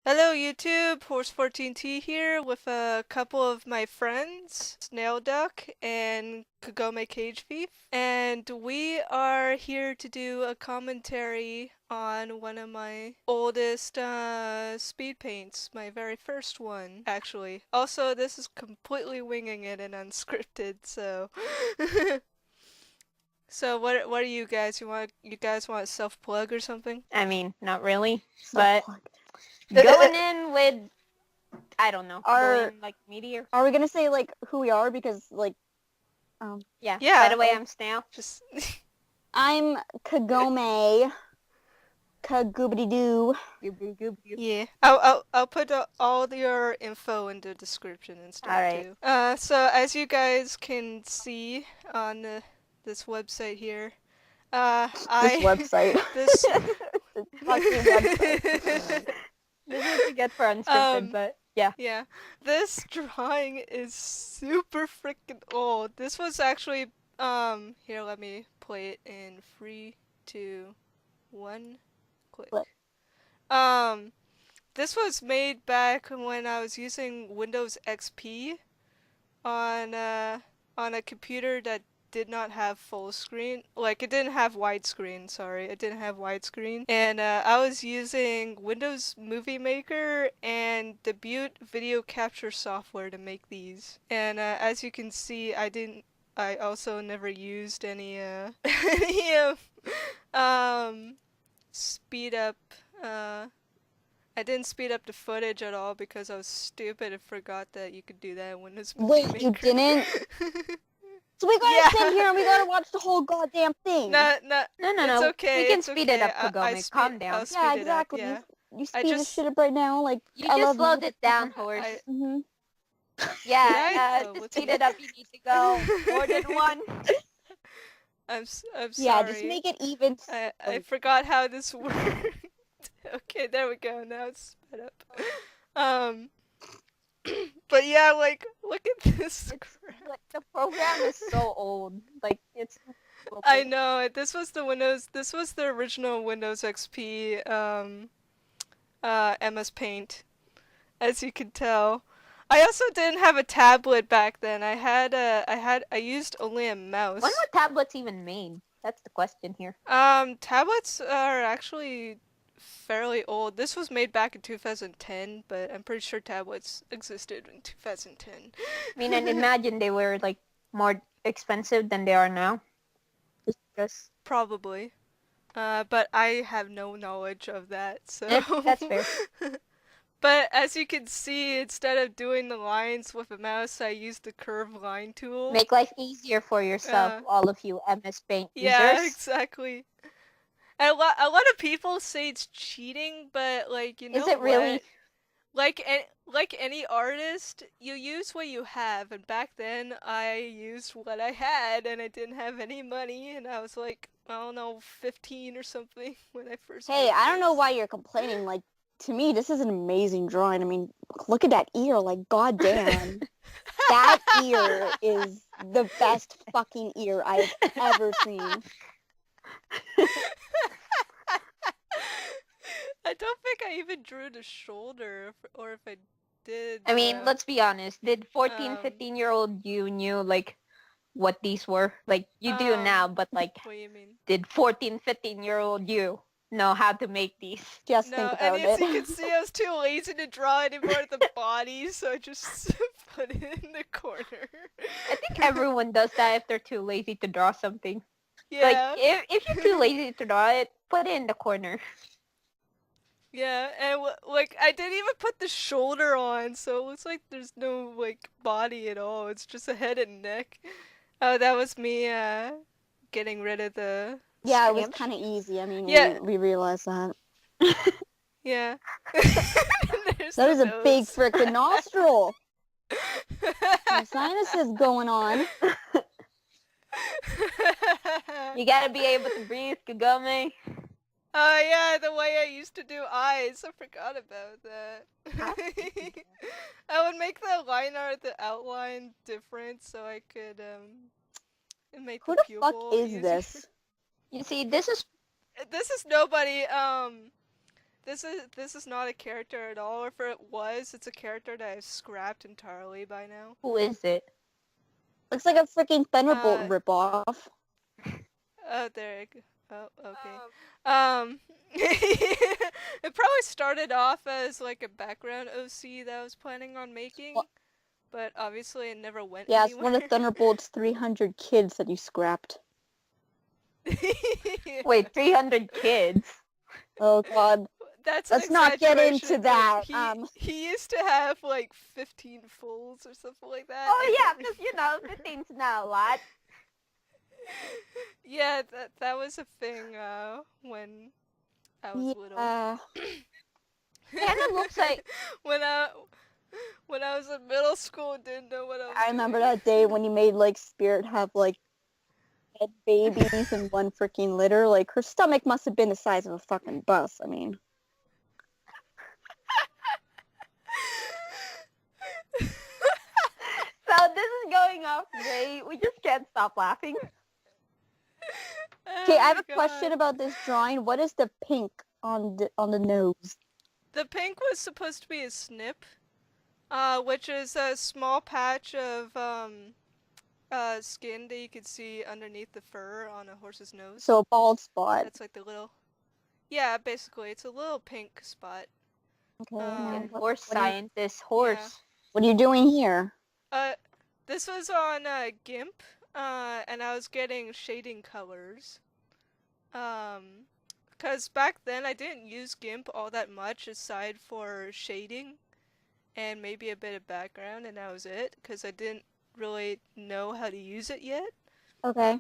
Hello YouTube, Horse14T here with a couple of my friends, SnailDuck and KagomeKageThief, and we are here to do a commentary on one of my oldest speed paints, my very first one, actually. Also, this is completely winging it and unscripted, so... So what are you guys? You guys want a self-plug or something? I mean, not really, but Self-plug. going in with, I don't know, Are going like meteor. we gonna say like who we are because Yeah. Yeah. By the way, I'm Snail. Just I'm Kagome Kagoobity-doo. yeah. I'll put all your info in the description and stuff Alright. too. So as you guys can see on this website here, This website. this This fucking website. This is what you get for unscripted, but yeah. Yeah, this drawing is super freaking old. This was actually here, let me play it in 3, 2, 1, click. What? This was made back when I was using Windows XP on a computer that did not have full screen. Like, it didn't have widescreen, sorry. It didn't have widescreen. And I was using Windows Movie Maker and the Butte video capture software to make these. And as you can see, I also never used any speed up, I didn't speed up the footage at all because I was stupid and forgot that you could do that in Windows Movie Wait, Maker. you didn't? So we gotta sit here and we gotta watch the whole goddamn thing. No, No, it's okay. We can it's speed okay. it up, Kagome. Calm down. I'll speed Yeah, it up, exactly. yeah. You speed this shit up right now, like You I just love slowed you. it down, horse. Mm-hmm. Yeah, Oh, to what's speed it? it up, you need to go more than one. I'm sorry. Yeah, just make it even. I forgot how this worked. Okay, there we go. Now it's sped up. But yeah, like, look at this crap. Like, the program is so old. Like, it's... I know. This was the original Windows XP, MS Paint, as you can tell. I also didn't have a tablet back then. I used only a mouse. When were tablets even made? That's the question here. Tablets are actually fairly old. This was made back in 2010, but I'm pretty sure tablets existed in 2010. I mean, and imagine they were, like, more expensive than they are now. Just because... Probably. But I have no knowledge of that, so... That's fair. But as you can see, instead of doing the lines with a mouse, I used the curve line tool. Make life easier for yourself, all of you MS Paint users. Yeah, exactly. And a lot of people say it's cheating, but like, you know, is it really? Like any artist, you use what you have, and back then I used what I had, and I didn't have any money, and I was like, I don't know, 15 or something when I first. Hey, I don't know why you're complaining. Like, to me, this is an amazing drawing. I mean, look at that ear. Like, goddamn. That ear is the best fucking ear I've ever seen. I don't think I even drew the shoulder, or if I did. I mean, let's be honest. Did 14, 15-year-old you knew, like, what these were? Like, you do now, but, like, what do you mean? Did 14, 15-year-old you know how to make these? Just No, think about and as it. you can see, I was too lazy to draw any more of the body, so I just put it in the corner. I think everyone does that if they're too lazy to draw something. Yeah. Like, if you're too lazy to draw it, put it in the corner. Yeah, and like, I didn't even put the shoulder on, so it looks like there's no, like, body at all. It's just a head and neck. Oh, that was me, getting rid of the... Yeah, it was kind of easy. I mean, Yeah. we realized that. Yeah. That is a big frickin' nostril. My sinus is going on. You gotta be able to breathe, Kagome. Oh yeah, the way I used to do eyes. I forgot about that. I would make the line art, the outline different so I could make Who the the pupil fuck is easier. this? You see, this is This is nobody. this is not a character at all. Or if it was, it's a character that I've scrapped entirely by now. Who is it? Looks like a freaking Thunderbolt Uh, ripoff. Oh, there you go. Oh, okay. It probably started off as like a background OC that I was planning on making, Well, but obviously it never went yeah, it's anywhere. one of Thunderbolt's 300 kids that you scrapped. Wait, 300 kids? Oh god. That's Let's an not get exaggeration, into but that. he used to have like 15 fulls or something like that. Oh yeah, because you know, 15's not a lot. Yeah, that was a thing when I was little. Yeah. Kind of looks like... when I was in middle school, didn't know what I was I remember doing. that day when you made like Spirit have like dead babies in one freaking litter. Like her stomach must have been the size of a fucking bus. I mean. So this is going off great. We just can't stop laughing. Okay, I have Oh a my question God. about this drawing. What is the pink on the nose? The pink was supposed to be a snip, which is a small patch of skin that you could see underneath the fur on a horse's nose. So a bald spot. That's like the little... Yeah, basically, it's a little pink spot. Okay. Um, And what horse are you- scientist, horse. What are you doing here? This was on GIMP, and I was getting shading colors. Cause back then I didn't use GIMP all that much aside for shading and maybe a bit of background, and that was it, cause I didn't really know how to use it yet. Okay.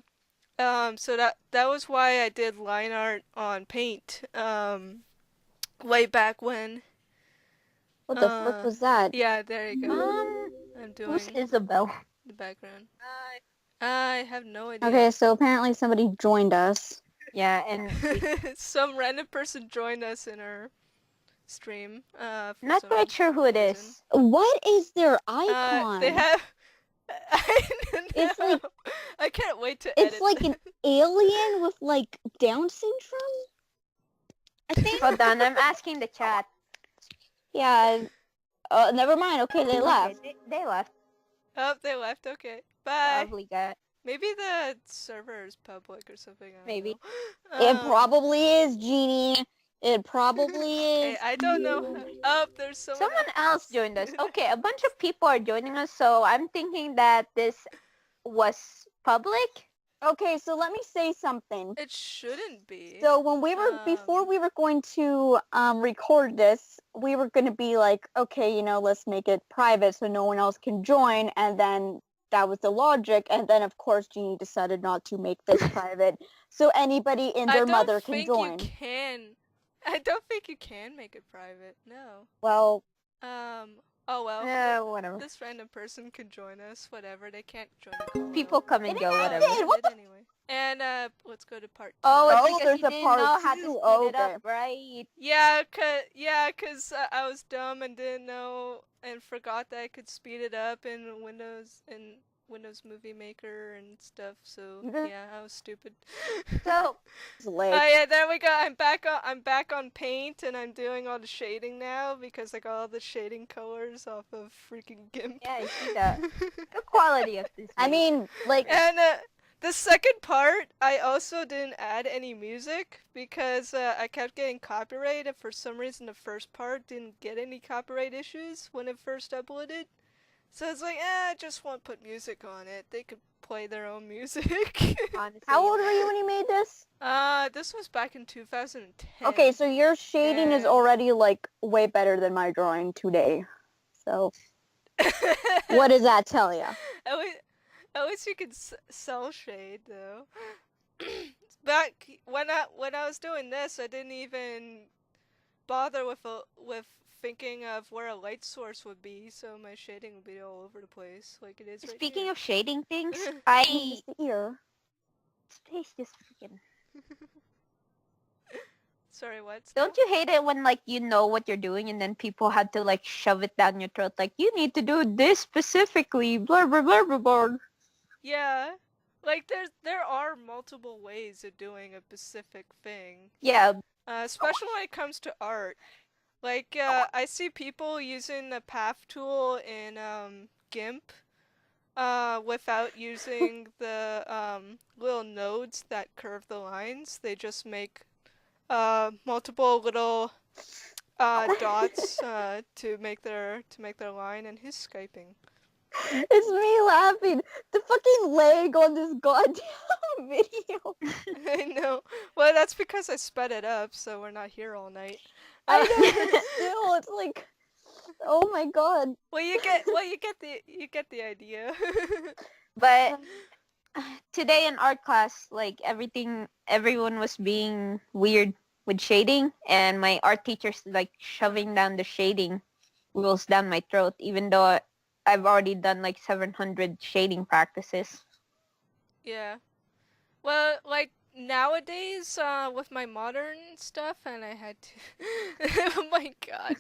So that was why I did line art on Paint, way back when. What the frick was that? Yeah, there you go. I'm Who's doing Isabel? the background. I have no idea. Okay, so apparently somebody joined us. Yeah, and Some random person joined us in our stream. For not some quite sure who it reason. is. What is their icon? They have. I don't It's know. like- I can't wait to edit. It's like an alien with like Down syndrome. I think. Hold on, I'm asking the chat. Yeah. Never mind. Okay, they left. Okay, they left. Oh, they left. Okay, bye. Probably got... Maybe the server is public or something. I don't Maybe. know. It probably is, Genie. It probably Hey, is. I don't know. Oh, there's someone Else joined us. Okay, a bunch of people are joining us, so I'm thinking that this was public. Okay, so let me say something. It shouldn't be. So when we were before we were going to record this, we were going to be like, okay, let's make it private so no one else can join, and then that was the logic, and then of course Jeannie decided not to make this private, so anybody and their mother can join. I don't think you can make it private. No. Well, Oh well. Yeah, whatever. This random person can join us. Whatever. They can't join the call. People come and It go, ended. whatever. What the- Anyway. And let's go to part 2. Oh, it's Oh, because there's you a didn't part know how to two. speed Oh, it up, okay. right? Yeah, cause I was dumb and didn't know and forgot that I could speed it up in Windows Movie Maker and stuff. So You did- yeah, I was stupid. So, it's late. Oh yeah, there we go. I'm back on Paint, and I'm doing all the shading now because I got all the shading colors off of freaking GIMP. yeah, I see that. The quality of this I game. mean, like, And the second part, I also didn't add any music because I kept getting copyright, and for some reason the first part didn't get any copyright issues when it first uploaded. So it's like, I just won't put music on it. They could play their own music. Honestly. how old were you when you made this? This was back in 2010. Okay, so your shading is Yeah. already like way better than my drawing today. So what does that tell you? At least you could cell shade though. Back when I was doing this, I didn't even bother with thinking of where a light source would be, so my shading would be all over the place, like it is right Speaking here. of shading things, Just the ear. Space just freaking... Sorry, what? Don't you hate it when, like, you know what you're doing and then people had to, like, shove it down your throat, like, you need to do this specifically, blah, blah, blah, blah, blah. Yeah, like there are multiple ways of doing a specific thing. Yeah, especially when it comes to art. Like, I see people using the path tool in GIMP, without using the little nodes that curve the lines. They just make multiple little dots to make their line. And who's Skyping? It's me laughing. The fucking lag on this goddamn video. I know. Well, that's because I sped it up, so we're not here all night. I know, but still, it's like, oh my god. Well, you get the idea. But today in art class, like everyone was being weird with shading, and my art teacher's like shoving down the shading rules down my throat, even though I've already done like 700 shading practices. Yeah. Well, like nowadays, with my modern stuff, and I had to. Oh my god.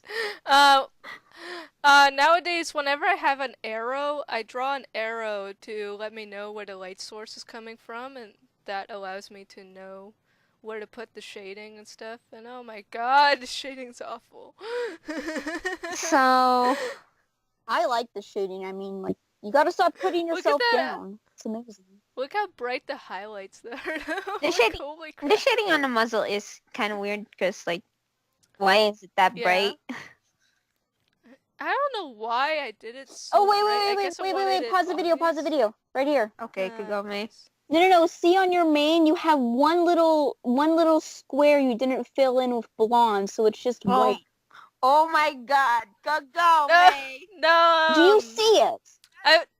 Nowadays, whenever I have an arrow, I draw an arrow to let me know where the light source is coming from, and that allows me to know where to put the shading and stuff. And oh my god, the shading's awful. So I like the shading. I mean, like, you gotta stop putting Look at yourself that. down. It's amazing. Look how bright the highlights there. The shading- holy the crap. shading on the muzzle is kind of weird because like, why is it that Yeah. bright? I don't know why I did it so Oh, bright. I wait, guess I wanted it pause the video, pause the obvious. video. Right here. Okay, Kagome. No. See on your main, you have one little square you didn't fill in with blonde, so it's just Oh. white. Oh my god, Kagome! No. Do you see it?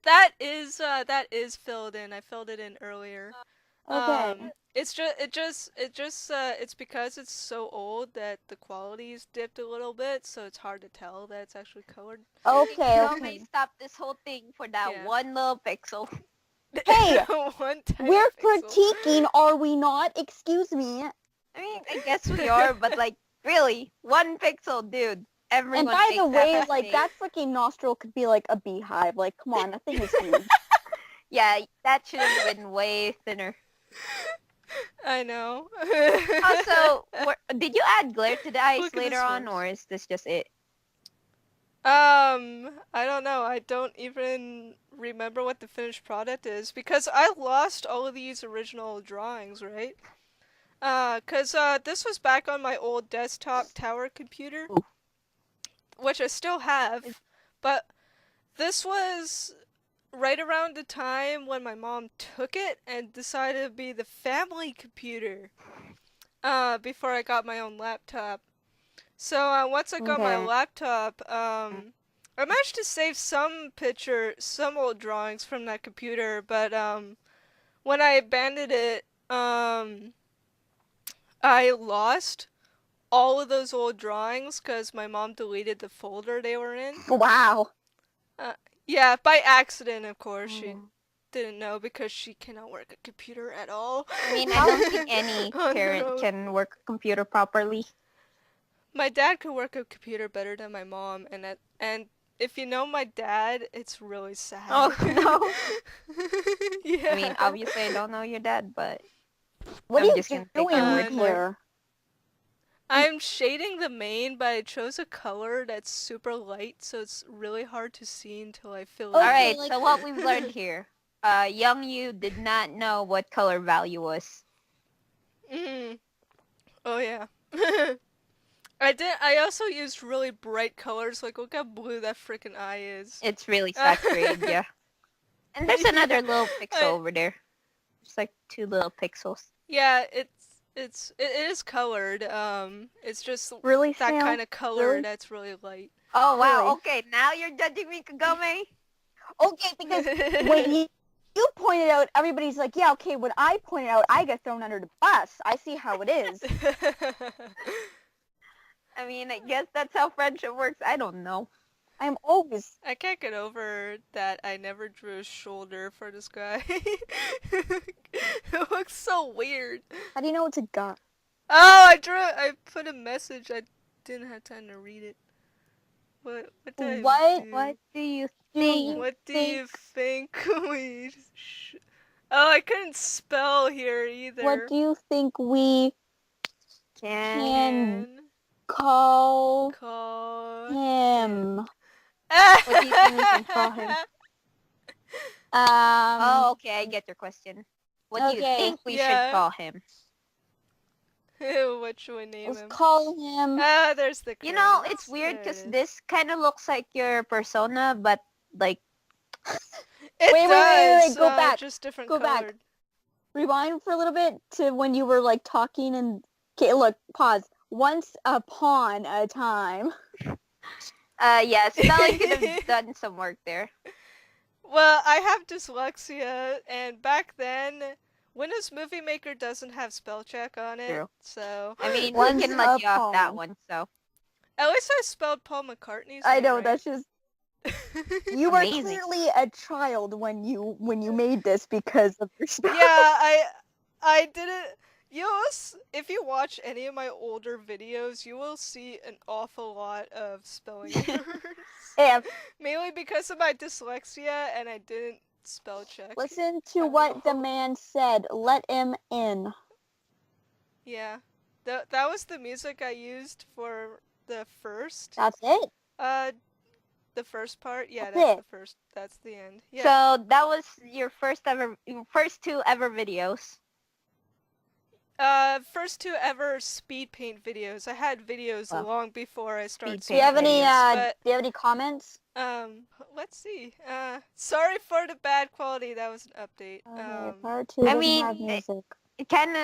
That is filled in. I filled it in earlier. Okay. It's because it's so old that the quality's dipped a little bit, so it's hard to tell that it's actually colored. Okay. Kagome, stop this whole thing for that Yeah. one little pixel. Hey, One tiny we're pixel. critiquing, are we not? Excuse me. I mean, I guess we are, but like, really, one pixel, dude. Everyone And by the makes that way, like, mistake. that fucking nostril could be like a beehive. Like, come on, that thing is huge. Yeah, that should have been way thinner. I know. Also, did you add glare to the eyes Look at later this on, horse. or is this just it? I don't know. I don't even remember what the finished product is because I lost all of these original drawings, right? Cause this was back on my old desktop tower computer, Ooh. which I still have, but this was right around the time when my mom took it and decided to be the family computer. Before I got my own laptop. So once I got my Okay. laptop, I managed to save some old drawings from that computer, but when I abandoned it, I lost all of those old drawings because my mom deleted the folder they were in. Wow. Yeah, by accident, of course. She Oh. didn't know because she cannot work a computer at all. I mean, I don't think any On her parent own. can work a computer properly. My dad could work a computer better than my mom, and if you know my dad, it's really sad. Oh, no. Yeah. I mean, obviously I don't know your dad, but What I'm are just you gonna take doing your with word for it. here? I'm shading the main, but I chose a color that's super light, so it's really hard to see until I fill it Okay, in. alright, like- so what we've learned here. Young you did not know what color value was. Mm. Oh yeah. I also used really bright colors, like look how blue that freaking eye is. It's really saturated, yeah. And there's another little pixel I- over there. It's like 2 little pixels. Yeah, it is colored. It's just Really, that Snail? kind of color Really? that's really light. Oh wow, Really? okay, now you're judging me, Kagome? Okay, because when you pointed out, everybody's like, yeah, okay, when I pointed out, I get thrown under the bus. I see how it is. I mean, I guess that's how friendship works. I don't know. I'm always... I can't get over that I never drew a shoulder for this guy. It looks so weird. How do you know it's a guy? Oh, I put a message. I didn't have time to read it. What did I What? do? What do you think? What do you think we Oh, I couldn't spell here either. What do you think we... Can call call him. what do you think we can call him? Um. Oh, okay, I get your question. What do you Okay. think we should Yeah. call him? What should we name Let's him? call him. Ah, there's the You know, credits. it's weird There it because is. this kind of looks like your persona, but like It Wait, does. go back. Just different Go back. colored. Rewind for a little bit to when you were like talking and. Okay, look. Pause. Once upon a time. yeah, spelling could have done some work there. Well, I have dyslexia, and back then, Windows Movie Maker doesn't have spell check on it, True. so... I mean, Once we can let you off that upon. one, so. At least I spelled Paul McCartney's I name know right. that's just. You were Amazing. clearly a child when you made this because of your spelling. Yeah, I didn't... If you watch any of my older videos, you will see an awful lot of spelling errors. Yeah. Mainly because of my dyslexia, and I didn't spell check. Listen to what the man said. Let him in. Yeah. That was the music I used for the first. That's it. The first part? Yeah, That's that's it. the first. That's the end. Yeah. So that was your first two ever videos. First two ever Speedpaint videos. I had videos Wow. long before I started Speedpaint Do you have any videos, do you have any comments? let's see. Sorry for the bad quality. That was an update. Okay, part 2 I doesn't mean, have music. It kind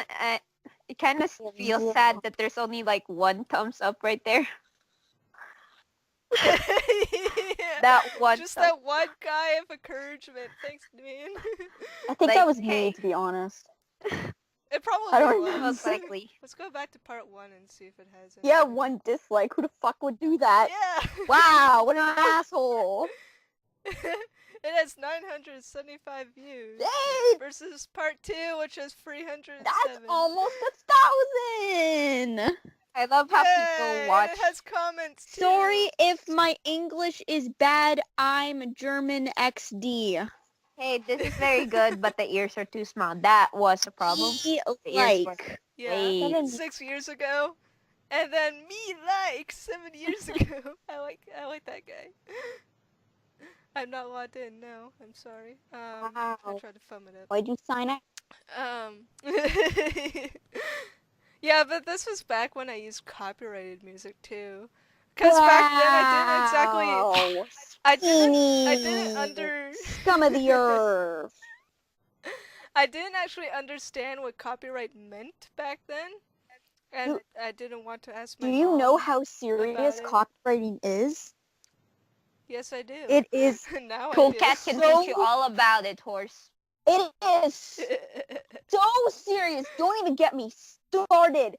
of feels sad that there's only like one thumbs up right there. Yeah. That one. Just thumb. that one guy of encouragement. Thanks, man. I think like, that was hey. me, to be honest. It probably I don't was. know. Most likely. Let's go back to part 1 and see if it has it. Yeah, one dislike. Who the fuck would do that? Yeah. Wow, what an asshole. It has 975 views. Hey, Versus part 2, which has 307. that's almost 1,000. I love how Yay, people and watch. it has comments too. Sorry if my English is bad. I'm German XD. Hey, this is very good, but the ears are too small. That was a problem. Me The ears were like. Yeah, way. 6 years ago. And then me like 7 years ago. I like that guy. I'm not logged in, no. I'm sorry. I Wow. tried to foam it up. Why'd you sign up? Yeah, but this was back when I used copyrighted music too. Cause back then I didn't under Scum of the earth. I didn't actually understand what copyright meant back then, and I didn't want to ask my Do you mom know how serious about it. copywriting is? Yes, I do. It is. Now Cool I do. Cat can So- teach you all about it, horse. It is so serious. Don't even get me started.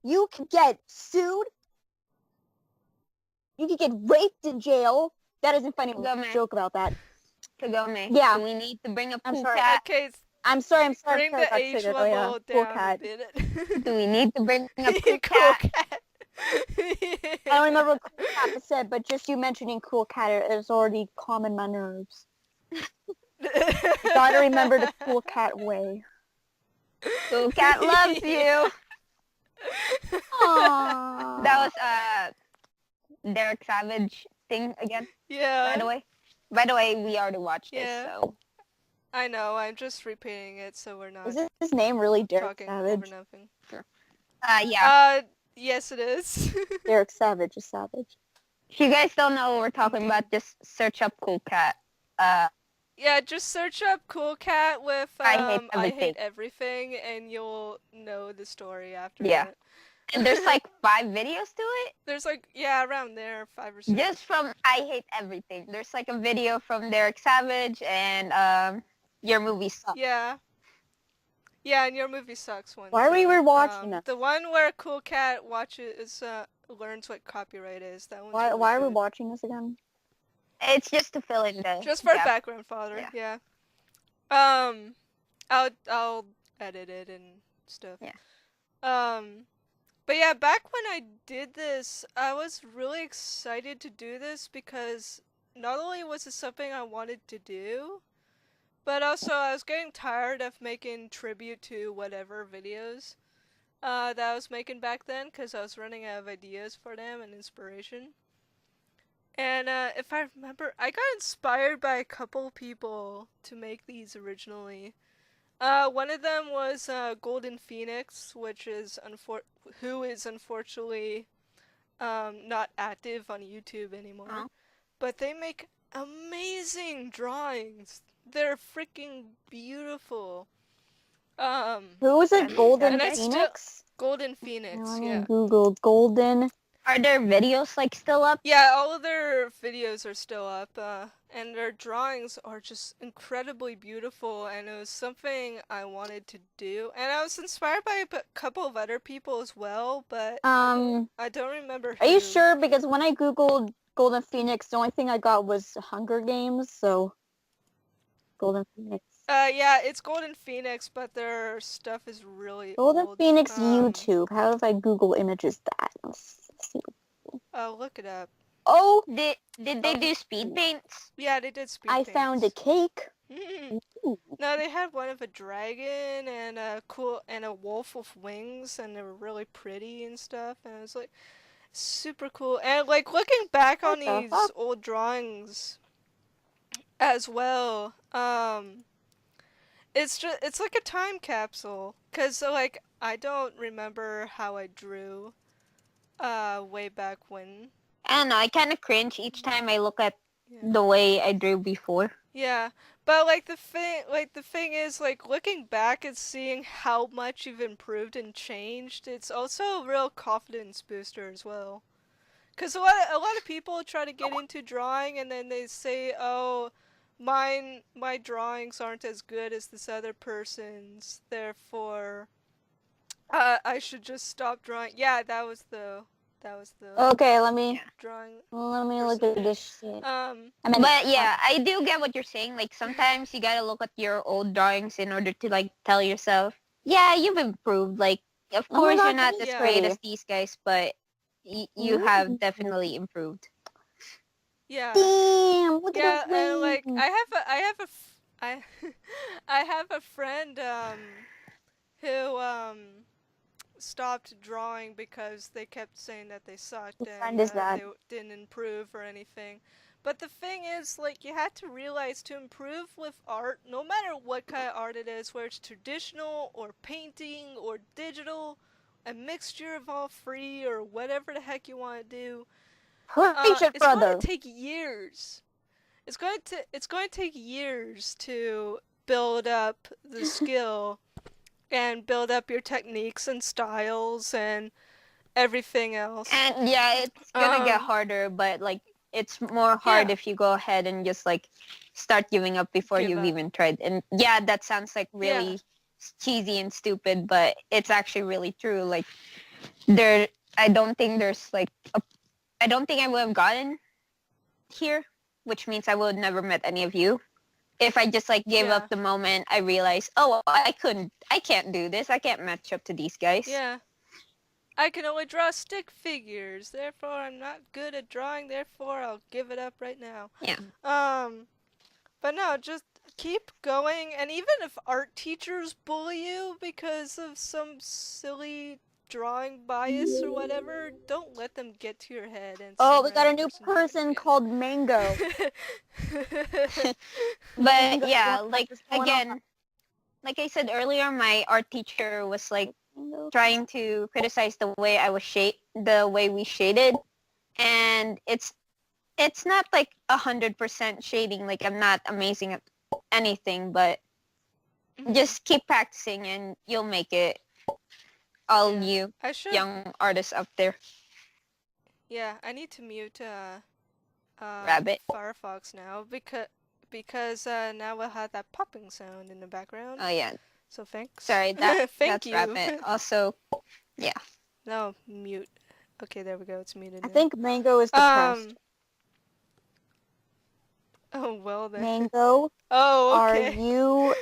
You can get sued. You can get raped in jail. That isn't funny. Go, man. Joke about that. Kagome. Yeah. Do we need to bring a I'm Cool sorry. Cat? Okay, I'm sorry. bring the got age triggered. level Oh, yeah. Cool down cat. a bit. Do we need to bring a Cool Cool Cat? cat. I don't remember what Cool Cat was said, but just you mentioning Cool Cat is already calming my nerves. Gotta remember the Cool Cat way. Cool Cat loves you. Aww. That was Derek Savage thing again. Yeah. By the way, we already watched Yeah. this, so I know. I'm just repeating it, so we're not Is his name really Derek talking Savage? over nothing. yeah. Yes, it is. Derek Savage is savage. If you guys don't know what we're talking about, just search up Cool Cat. Yeah, just search up Cool Cat with I Hate I Hate Everything. Everything, and you'll know the story after Yeah. that. And there's like 5 videos to it. There's like, yeah, around there, 5 or 6. Just from I Hate Everything. There's like a video from Derek Savage and Your Movie Sucks. Yeah. Yeah, and Your Movie Sucks one. Why are we too. rewatching this? The one where Cool Cat watches, learns what copyright is. That one's really Why are we good. watching this again? It's just to fill in the Just for gap. background fodder, Yeah. yeah. I'll edit it and stuff. Yeah. But yeah, back when I did this, I was really excited to do this because not only was it something I wanted to do, but also I was getting tired of making tribute to whatever videos. that I was making back then because I was running out of ideas for them and inspiration. And if I remember, I got inspired by a couple people to make these originally. One of them was Golden Phoenix, who is unfortunately not active on YouTube anymore. Oh. But they make amazing drawings. They're freaking beautiful. Who is it? And- Golden and I still Phoenix? Golden Phoenix, Now I yeah. googled Golden. Are their videos like still up? Yeah, all of their videos are still up, and their drawings are just incredibly beautiful, and it was something I wanted to do. And I was inspired by a couple of other people as well, but I don't remember Are you who. sure? Because when I googled Golden Phoenix, the only thing I got was Hunger Games. So Golden Phoenix. Yeah, it's Golden Phoenix, but their stuff is really Golden old. Phoenix YouTube. How if I Google images that? Let's see. Look it up. Oh, Did they do speed paints? Yeah, they did speed I found a cake. Ooh. No, they had one of a dragon and a wolf with wings, and they were really pretty and stuff. And it was like super cool. And like looking back on What the these fuck? old drawings as well, it's like a time capsule. 'Cause like I don't remember how I drew way back when. I don't know. I kind of cringe each time I look at Yeah. the way I drew before. Yeah, but like the thing is like looking back and seeing how much you've improved and changed, it's also a real confidence booster as well. 'Cause a lot of people try to get into drawing and then they say, "Oh, my drawings aren't as good as this other person's, therefore I should just stop drawing." Yeah, that was the Okay, let me drawing. look at this shit. I mean, But yeah, I do get what you're saying. Like sometimes you gotta look at your old drawings in order to like tell yourself, yeah, you've improved. Like of Oh my course God, you're not this as is great pretty. as these guys, but you have definitely improved. Yeah. Damn, look Yeah, at those and like wings. I I have a friend who stopped drawing because they kept saying that they sucked What and friend is that? they didn't improve or anything. But the thing is, like, you had to realize to improve with art, no matter what kind of art it is, whether it's traditional or painting or digital, a mixture of all three or whatever the heck you want to do, Preach it, it's going brother. to take years. It's going to take years to build up the skill and build up your techniques and styles and everything else. And yeah, it's gonna get Um, harder, but like it's more hard Yeah. if you go ahead and just like start giving up before Give you've up. even tried. And yeah, that sounds like really cheesy and stupid, but it's actually really true. Like I don't think there's like I don't think I would have gotten here, which means I would have never met any of you. If I just like gave Yeah. up the moment I realized, oh, I can't do this. I can't match up to these guys. Yeah. I can only draw stick figures, therefore I'm not good at drawing, therefore I'll give it up right now. Yeah. But no, just keep going, and even if art teachers bully you because of some silly drawing bias or whatever, don't let them get to your head and Oh, some we got a random new person do it person again. called Mango. But Mango, yeah, what like is going again, on? like I said earlier, my art teacher was like Mango? trying to criticize the way I was the way we shaded, and it's not like 100% shading. Like I'm not amazing at anything, but Mhm. just keep practicing and you'll make it. All Yeah. you I should. young artists out there. Yeah, I need to mute Rabbit. Firefox now because now we'll have that popping sound in the background. Oh yeah, So thanks. sorry, Thank that's you. Rabbit. Also, No, mute. Okay, there we go. It's muted. I now. think Mango is depressed. Oh well then. Mango, Oh, are okay. you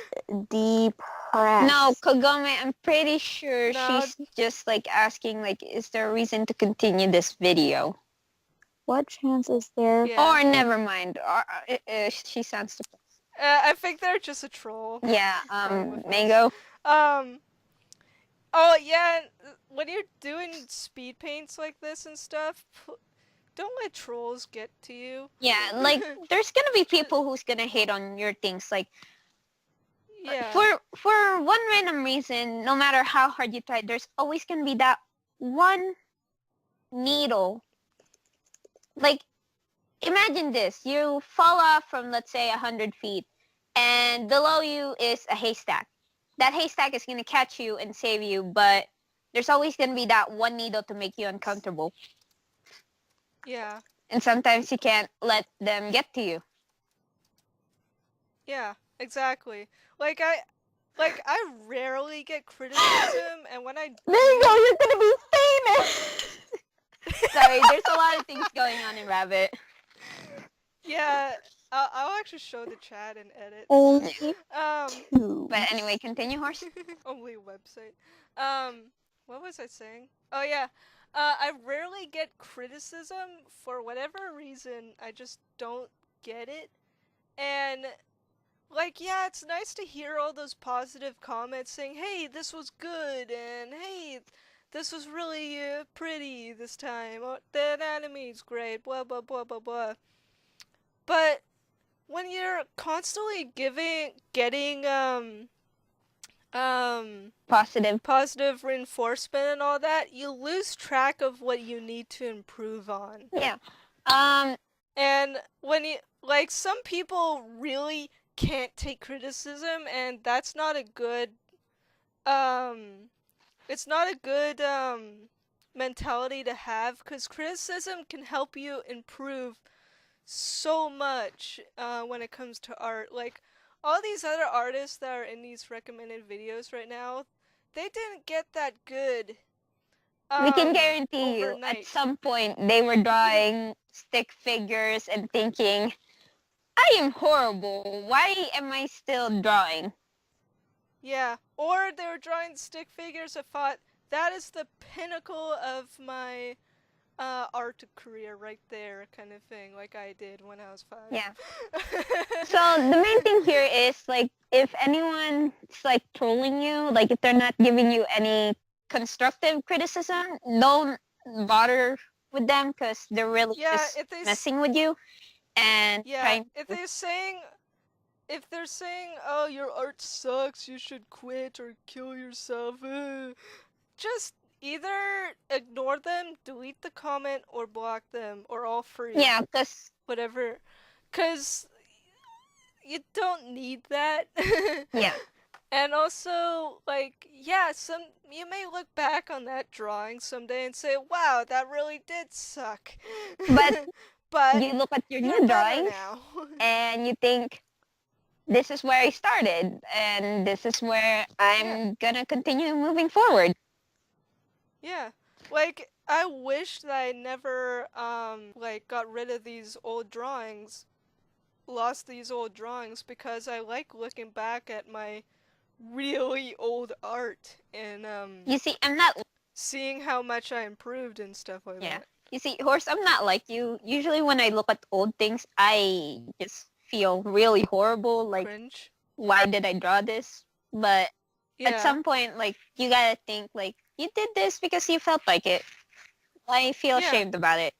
depressed? no, Kagome, I'm pretty sure No. she's just like asking like, is there a reason to continue this video? What chance is there? Yeah. Or never mind. She sounds depressed. I think they're just a troll. Yeah, Fine with us. Mango. Oh yeah, when you're doing speed paints like this and stuff, don't let trolls get to you. Yeah, like there's gonna be people who's gonna hate on your things. Like Yeah. for one random reason, no matter how hard you try, there's always gonna be that one needle. Like imagine this: you fall off from, let's say, 100 feet, and below you is a haystack. That haystack is gonna catch you and save you, but there's always gonna be that one needle to make you uncomfortable. Yeah. And sometimes you can't let them get to you. Yeah, exactly. Like I rarely get criticism, and when I There you go, you're gonna be famous! Sorry, there's a lot of things going on in Rabbit. yeah, I'll actually show the chat and edit. Only Um, two. But anyway, continue, Horse. only website. What was I saying? Oh yeah, I rarely get criticism for whatever reason. I just don't get it, and like, yeah, it's nice to hear all those positive comments saying, hey, this was good, and hey, this was really pretty this time, or the anime's great, blah, blah, blah, blah, blah. But when you're constantly getting, positive reinforcement and all that, you lose track of what you need to improve on. Yeah. And when you, like, some people really can't take criticism, and that's not a good it's not a good mentality to have, because criticism can help you improve so much when it comes to art. Like all these other artists that are in these recommended videos right now, they didn't get that good We can guarantee you, overnight. at some point, they were drawing stick figures and thinking, I am horrible. Why am I still drawing? Yeah, or they were drawing stick figures. I thought that is the pinnacle of my art career right there, kind of thing, like I did when I was 5. Yeah. So the main thing here is, like, if anyone's like trolling you, like if they're not giving you any constructive criticism, don't bother with them because they're really yeah, just if they messing with you and yeah, trying. if they're saying, oh, your art sucks, you should quit or kill yourself, just either ignore them, delete the comment, or block them, or all three. Yeah, because whatever, because you don't need that. yeah. And also, like, yeah, you may look back on that drawing someday and say, wow, that really did suck. But but you look at your you're new better drawings now. and you think, this is where I started and this is where I'm gonna continue moving forward. Yeah, like, I wish that I never, like, got rid of these old drawings, lost these old drawings, because I like looking back at my really old art and, You see, I'm not, seeing how much I improved and stuff like yeah. that. You see, Horse, I'm not like you. Usually when I look at old things, I just feel really horrible. Like, Cringe. why did I draw this? But Yeah. at some point, like, you gotta think, like, you did this because you felt like it. I feel Yeah. ashamed about it.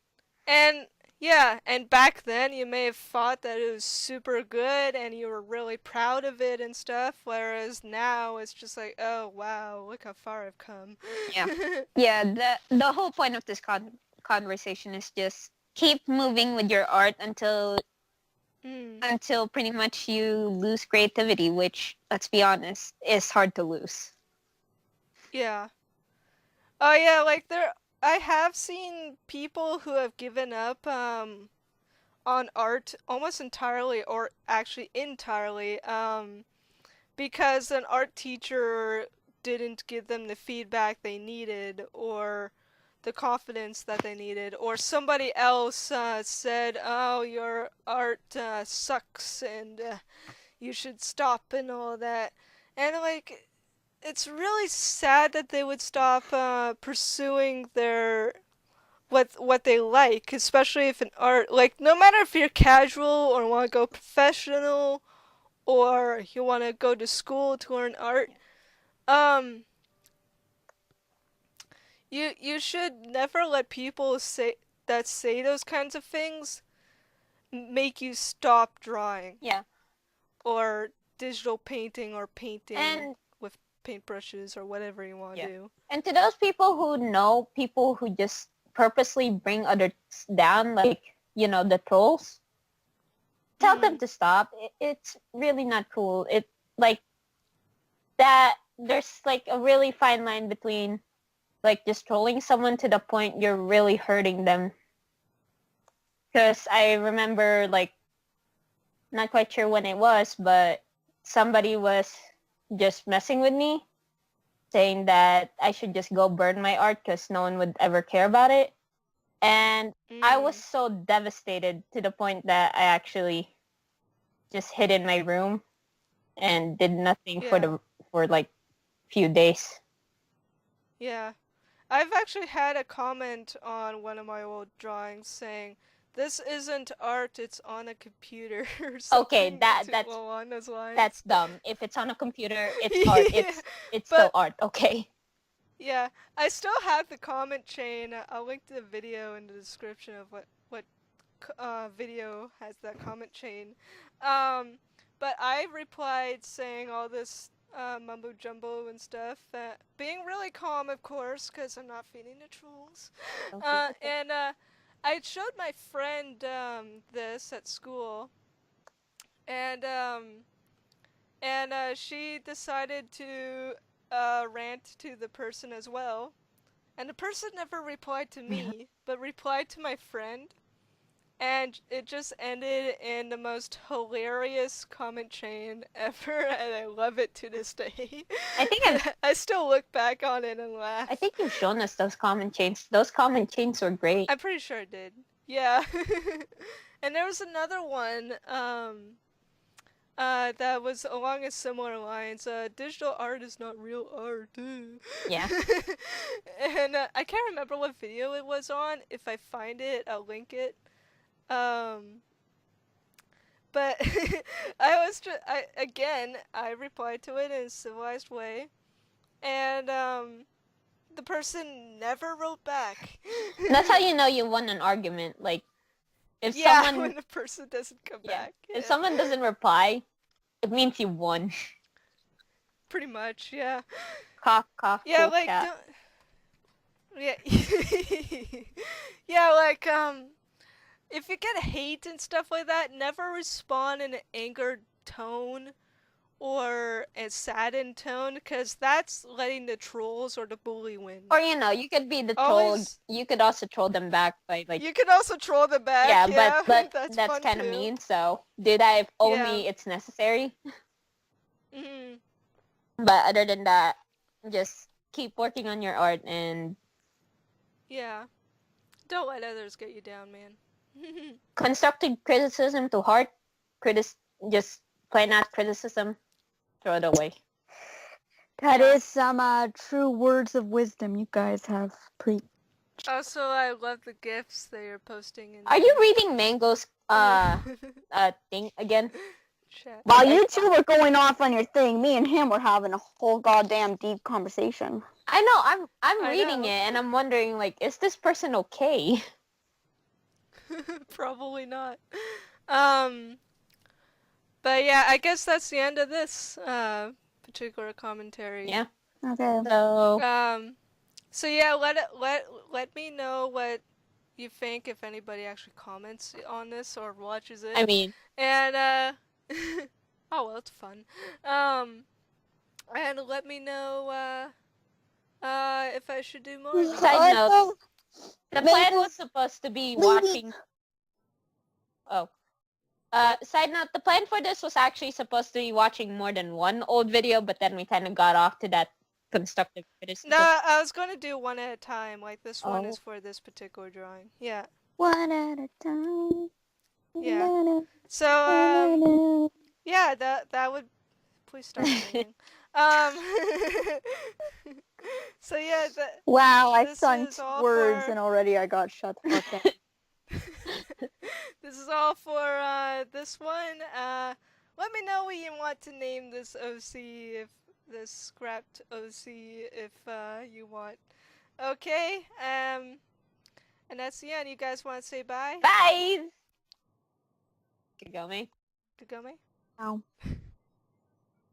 And yeah, and back then you may have thought that it was super good and you were really proud of it and stuff, whereas now it's just like, oh wow, look how far I've come. Yeah. Yeah, the whole point of this conversation is just keep moving with your art until pretty much you lose creativity, which, let's be honest, is hard to lose. Yeah. Oh yeah, like I have seen people who have given up on art almost entirely, or actually entirely, because an art teacher didn't give them the feedback they needed, or the confidence that they needed, or somebody else said, oh, your art sucks and you should stop and all that. And like, it's really sad that they would stop pursuing their what they like, especially if an art, like, no matter if you're casual or want to go professional or you want to go to school to learn art, You should never let people say those kinds of things make you stop drawing Yeah. or digital painting or painting And with paintbrushes or whatever you want to yeah. do. And to those people who know people who just purposely bring others down, like, you know, the trolls, tell them Mhm. to stop. It's really not cool. It, like, that, there's like a really fine line between like just trolling someone to the point you're really hurting them. Because I remember, like, not quite sure when it was, but somebody was just messing with me, saying that I should just go burn my art because no one would ever care about it. And I was Mm. so devastated to the point that I actually just hid in my room and did nothing Yeah. for like few days. Yeah. I've actually had a comment on one of my old drawings saying, "This isn't art, it's on a computer," or Okay, something that along those that's lines. dumb. If it's on a computer, it's art. Yeah. It's still But art. Okay. yeah, I still have the comment chain. I'll link the video in the description of what video has that comment chain. Um, but I replied saying all this mumbo jumbo and stuff, being really calm, of course, because I'm not feeding the trolls. And I showed my friend this at school, and she decided to rant to the person as well. And the person never replied to me, but replied to my friend. And it just ended in the most hilarious comment chain ever, and I love it to this day. I think I still look back on it and laugh. I think you've shown us those comment chains. Those comment chains were great. I'm pretty sure I did. Yeah. And there was another one, that was along a similar lines. Digital art is not real art. Yeah. And I can't remember what video it was on. If I find it, I'll link it. Um, but I replied to it in a civilized way, and the person never wrote back. That's how you know you won an argument. Like, if Yeah, someone when the person doesn't come back. if Yeah. someone doesn't reply, it means you won. Pretty much, yeah. Cough, cough, Yeah, cool like, cat. yeah. Yeah, like, if you get hate and stuff like that, never respond in an angered tone or a saddened tone, because that's letting the trolls or the bully win. Or, you know, you could be the troll. Always, You could also troll them back by, like, you can also troll them back, yeah, yeah. but That's that's fun kind of too. mean. So do that if Yeah. only it's necessary. Mhm. But other than that, just keep working on your art and Yeah. Don't let others get you down, man. constructive criticism to heart. Just plain out criticism. Throw it away. That Yeah. is some true words of wisdom you guys have preached. Also, I love the gifs they are posting in Are you reading Mango's thing again? chat. While you two were going off on your thing, me and him were having a whole goddamn deep conversation. I know. I'm I reading know. it and I'm wondering, like, is this person okay? Probably not. But yeah, I guess that's the end of this particular commentary. Yeah. Okay. So yeah, let me know what you think if anybody actually comments on this or watches it. I mean, And oh well, it's fun. And let me know if I should do more. side note, the plan Mango, was supposed to be leave. watching. Oh. Side note, the plan for this was actually supposed to be watching more than one old video, but then we kind of got off to that constructive criticism. No, I was going to do one at a time. Like this one Oh. is for this particular drawing. Yeah. One at a time. Yeah. So yeah, that would please start singing. So yeah, Wow, I this sung is all words for- and already I got shut the fuck down. this is all for this one. Let me know what you want to name this OC, if this scrapped OC, if you want Okay, and that's the end. You guys want to say bye? Bye! Kagome. Kagome? Ow.